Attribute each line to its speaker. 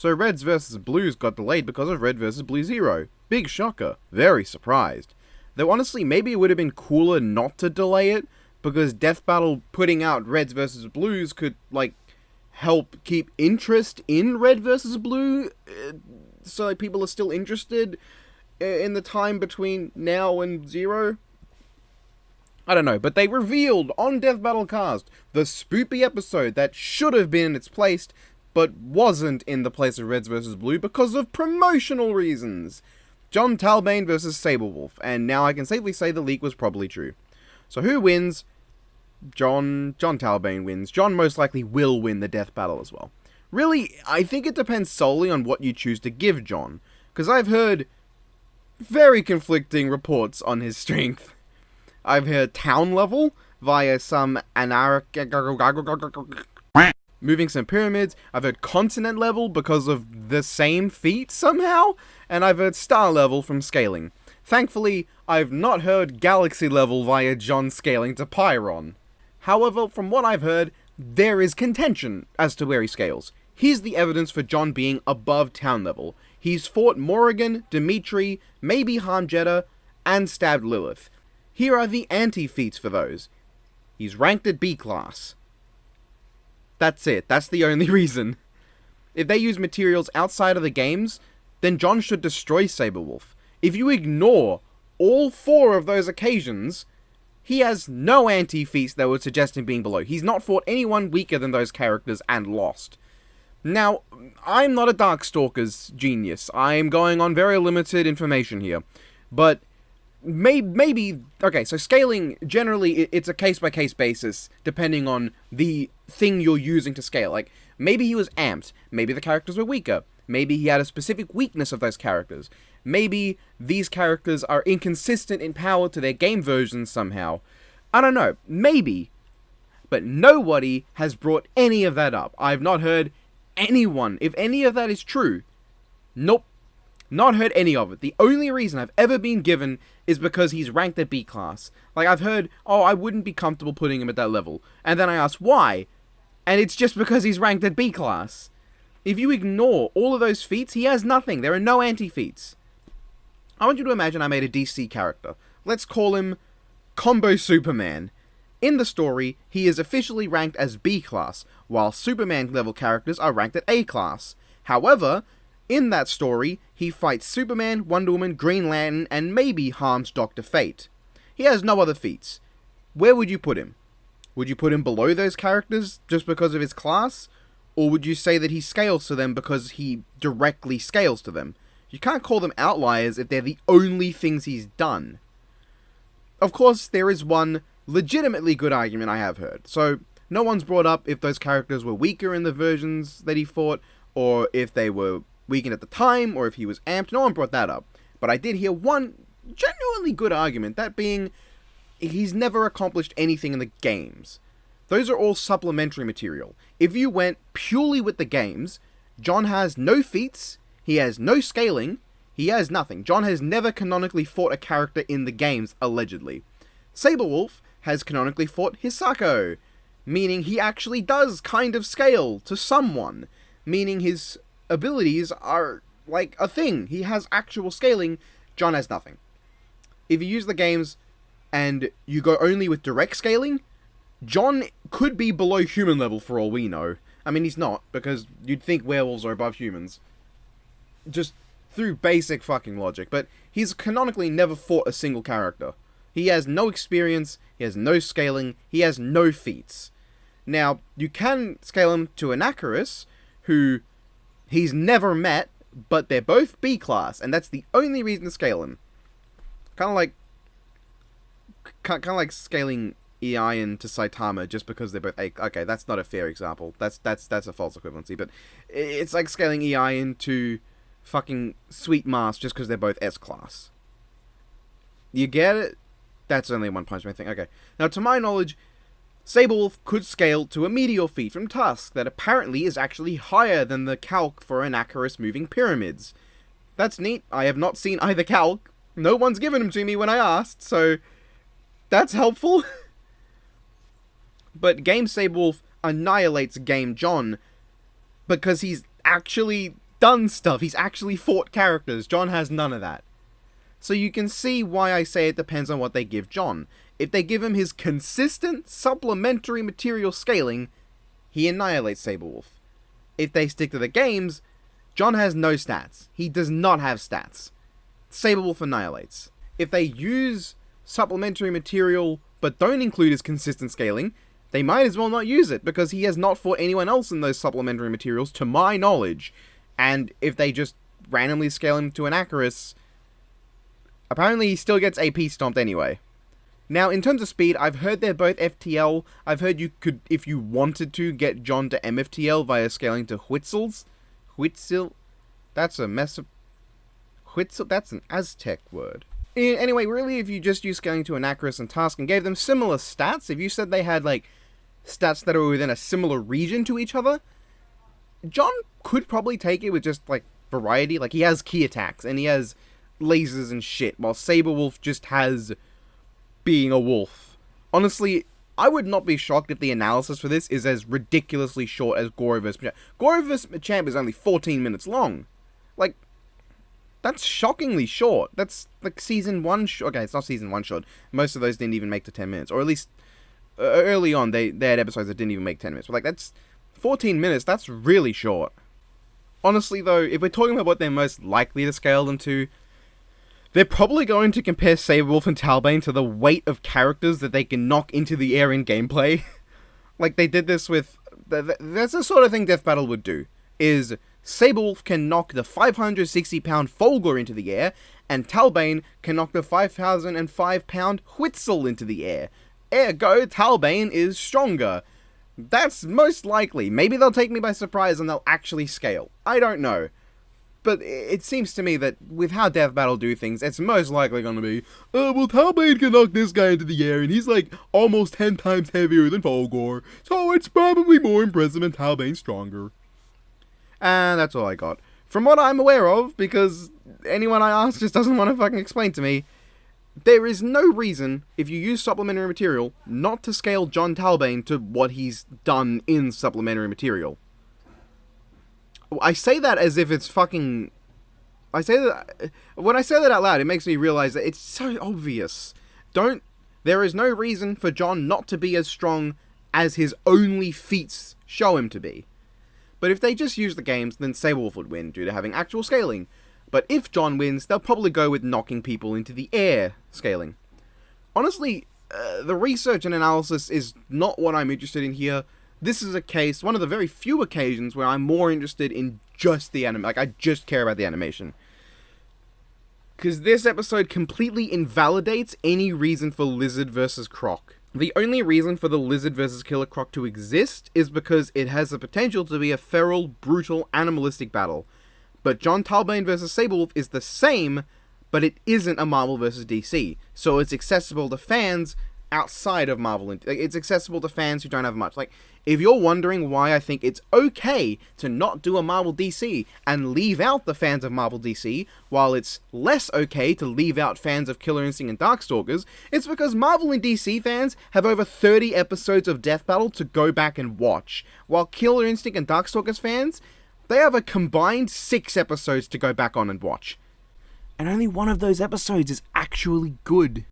Speaker 1: So Reds vs Blues got delayed because of Red vs Blue Zero. Big shocker. Very surprised. Though honestly, maybe it would have been cooler not to delay it, because Death Battle putting out Reds vs Blues could, like, help keep interest in Red vs Blue, so like, people are still interested in the time between now and Zero. I don't know, but they revealed on Death Battle Cast the spoopy episode that should have been in its place, but wasn't in the place of Reds vs Blue because of promotional reasons. Jon Talbain vs Sabrewulf, and now I can safely say the leak was probably true. So who wins? Jon Talbain wins. Jon most likely will win the death battle as well. Really, I think it depends solely on what you choose to give Jon, because I've heard very conflicting reports on his strength. I've heard town level via some moving some pyramids. I've heard continent level because of the same feat somehow, and I've heard star level from scaling. Thankfully, I've not heard galaxy level via Jon scaling to Pyron. However, from what I've heard, there is contention as to where he scales. Here's the evidence for Jon being above town level. He's fought Morrigan, Dimitri, maybe Harmjetta, and stabbed Lilith. Here are the anti-feats for those. He's ranked at B class. That's it. That's the only reason. If they use materials outside of the games, then Jon should destroy Sabrewulf. If you ignore all 4 of those occasions, he has no anti-feats that would suggest him being below. He's not fought anyone weaker than those characters and lost. Now, I'm not a Darkstalker's genius. I'm going on very limited information here. But maybe, okay, so scaling, generally, it's a case-by-case basis, depending on the thing you're using to scale. Like, maybe he was amped, maybe the characters were weaker, maybe he had a specific weakness of those characters, maybe these characters are inconsistent in power to their game versions somehow. I don't know, maybe, but nobody has brought any of that up. I've not heard anyone, if any of that is true, nope. Not heard any of it. The only reason I've ever been given is because he's ranked at B class. Like, I've heard, oh, I wouldn't be comfortable putting him at that level. And then I ask why? And it's just because he's ranked at B class. If you ignore all of those feats, he has nothing. There are no anti-feats. I want you to imagine I made a DC character. Let's call him Combo Superman. In the story, he is officially ranked as B class, while Superman level characters are ranked at A class. However, in that story, he fights Superman, Wonder Woman, Green Lantern, and maybe harms Dr. Fate. He has no other feats. Where would you put him? Would you put him below those characters just because of his class? Or would you say that he scales to them because he directly scales to them? You can't call them outliers if they're the only things he's done. Of course, there is one legitimately good argument I have heard. So, no one's brought up if those characters were weaker in the versions that he fought, or if they were weakened at the time, or if he was amped. No one brought that up. But I did hear one genuinely good argument, that being, he's never accomplished anything in the games. Those are all supplementary material. If you went purely with the games, Jon has no feats, he has no scaling, he has nothing. Jon has never canonically fought a character in the games, allegedly. Sabrewulf has canonically fought Hisako, meaning he actually does kind of scale to someone, meaning his abilities are like a thing. He has actual scaling. Jon has nothing. If you use the games and you go only with direct scaling, Jon could be below human level for all we know. I mean, he's not, because you'd think werewolves are above humans. Just through basic fucking logic. But he's canonically never fought a single character. He has no experience, he has no scaling, he has no feats. Now, you can scale him to Anacharis, who he's never met, but they're both B class, and that's the only reason to scale him. Kind of like scaling Ion to Saitama just because they're both A. Okay, that's not a fair example. That's a false equivalency, but it's like scaling Ion to fucking Sweet Mask just because they're both S class. You get it? That's only one punishment thing. Okay. Now, to my knowledge, Sabrewulf could scale to a Meteor feat from Tusk that apparently is actually higher than the calc for Anacharis moving pyramids. That's neat. I have not seen either calc. No one's given them to me when I asked, so that's helpful. But Game Sabrewulf annihilates Game Jon because he's actually done stuff. He's actually fought characters. Jon has none of that. So you can see why I say it depends on what they give Jon. If they give him his consistent supplementary material scaling, he annihilates Sabrewulf. If they stick to the games, Jon has no stats. He does not have stats. Sabrewulf annihilates. If they use supplementary material but don't include his consistent scaling, they might as well not use it, because he has not fought anyone else in those supplementary materials, to my knowledge. And if they just randomly scale him to an Acarus, apparently he still gets AP stomped anyway. Now, in terms of speed, I've heard they're both FTL. I've heard you could, if you wanted to, get Jon to MFTL via scaling to Huitzels. Huitzil? That's a mess of... Huitzil? That's an Aztec word. Anyway, really, if you just use scaling to Anacris and Task and gave them similar stats, if you said they had, like, stats that are within a similar region to each other, Jon could probably take it with just, like, variety. Like, he has key attacks, and he has lasers and shit, while Sabrewulf just has being a wolf. Honestly, I would not be shocked if the analysis for this is as ridiculously short as Gore vs. Machamp. Gore vs. Machamp is only 14 minutes long. Like, that's shockingly short. That's like season 1 short. Okay, it's not season 1 short. Most of those didn't even make to 10 minutes. Or at least, early on, they had episodes that didn't even make 10 minutes. But like, that's 14 minutes. That's really short. Honestly, though, if we're talking about what they're most likely to scale them to, they're probably going to compare Sabrewulf and Talbane to the weight of characters that they can knock into the air in gameplay. Like they did this with... That's the sort of thing Death Battle would do. Is Sabrewulf can knock the 560-pound Folgor into the air, and Talbane can knock the 5,005-pound Huitzil into the air. Ergo, Talbane is stronger. That's most likely. Maybe they'll take me by surprise and they'll actually scale. I don't know. But it seems to me that with how Death Battle do things, it's most likely going to be, well, Talbane can knock this guy into the air, and he's like almost 10 times heavier than Folgor, so it's probably more impressive and Talbane's stronger. And that's all I got. From what I'm aware of, because anyone I ask just doesn't want to fucking explain to me, there is no reason, if you use supplementary material, not to scale Jon Talbane to what he's done in supplementary material. I say that as if it's fucking... When I say that out loud, it makes me realize that it's so obvious. There is no reason for Jon not to be as strong as his only feats show him to be. But if they just use the games, then Sabrewulf would win due to having actual scaling. But if Jon wins, they'll probably go with knocking people into the air scaling. Honestly, the research and analysis is not what I'm interested in here. This is a case, one of the very few occasions where I'm more interested in just the anime. Like, I just care about the animation. Because this episode completely invalidates any reason for Lizard versus Croc. The only reason for the Lizard versus Killer Croc to exist is because it has the potential to be a feral, brutal, animalistic battle. But Jon Talbane versus Sabrewulf is the same, but it isn't a Marvel versus DC. So it's accessible to fans outside of Marvel. It's accessible to fans who don't have much. Like, if you're wondering why I think it's okay to not do a Marvel DC and leave out the fans of Marvel DC, while it's less okay to leave out fans of Killer Instinct and Darkstalkers, it's because Marvel and DC fans have over 30 episodes of Death Battle to go back and watch, while Killer Instinct and Darkstalkers fans, they have a combined 6 episodes to go back on and watch. And only one of those episodes is actually good.